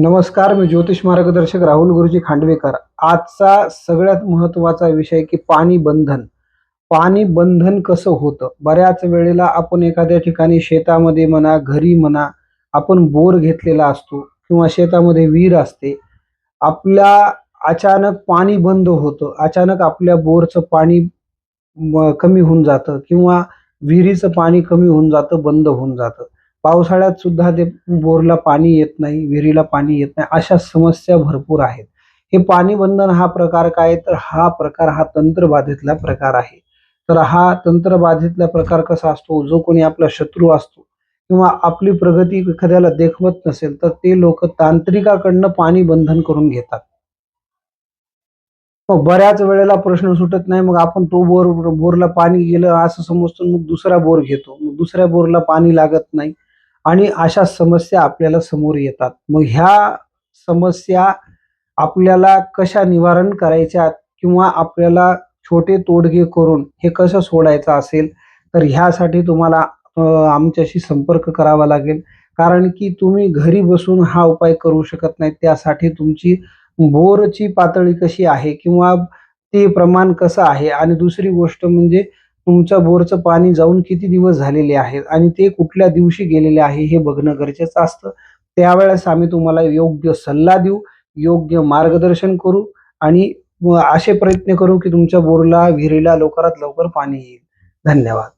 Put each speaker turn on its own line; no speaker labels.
नमस्कार, मी ज्योतिष मार्गदर्शक राहुल गुरुजी खांडवेकर. आजचा सगळ्यात महत्त्वाचा विषय की पाणी बंधन. पाणी बंधन कसं होतं? बऱ्याच वेळेला आपण एखाद्या ठिकाणी शेतामध्ये म्हणा, घरी म्हणा, आपण बोर घेतलेला असतो किंवा शेतामध्ये विहीर असते. आपल्या अचानक पाणी बंद होतं. अचानक आपल्या बोरचं पाणी कमी होऊन जातं किंवा विहिरीचं पाणी कमी होऊन जातं, बंद होऊन जातं. पावसाळ्यात सुद्धा ते बोरला पाणी येत नाही, विहिरीला पाणी येत नाही. अशा समस्या भरपूर आहेत. हे पाणी बंधन हा प्रकार काय? तर हा प्रकार हा तंत्रबाधेतला प्रकार आहे. तर हा तंत्रबाधेतला प्रकार कसा असतो? जो कोणी आपला शत्रू असतो किंवा आपली प्रगती एखाद्याला देखवत नसेल, तर ते लोकं तांत्रिकाकडनं पाणी बंधन करून घेतात. मग बऱ्याच वेळेला प्रश्न सुटत नाही. मग आपण तो बोरला पाणी गेलं असं समजतो. मग दुसरा बोर घेतो. मग दुसऱ्या बोरला पाणी लागत नाही आणि अशा समस्या आपल्याला समोर येतात. मग ह्या समस्या आपल्याला कशा निवारण करायच्या किंवा आपल्याला छोटे तोडगे करून हे कसं सोडायचं असेल, तर ह्यासाठी तुम्हाला आमच्याशी संपर्क करावा लागेल. कारण की तुम्ही घरी बसून हा उपाय करू शकत नाही. त्यासाठी तुमची बोरची पातळी कशी आहे किंवा ते प्रमाण कसं आहे आणि दुसरी गोष्ट म्हणजे तुमच्या बोरचं पाणी जाऊन किती दिवस झालेले आहेत आणि ते कुठल्या दिवशी गेलेले आहे हे बघणं गरजेचं असतं. त्यावेळेस आम्ही तुम्हाला योग्य सल्ला देऊ, योग्य मार्गदर्शन करू आणि असे प्रयत्न करू की तुमच्या बोरला, विहिरीला लवकरात लवकर पाणी येईल. धन्यवाद.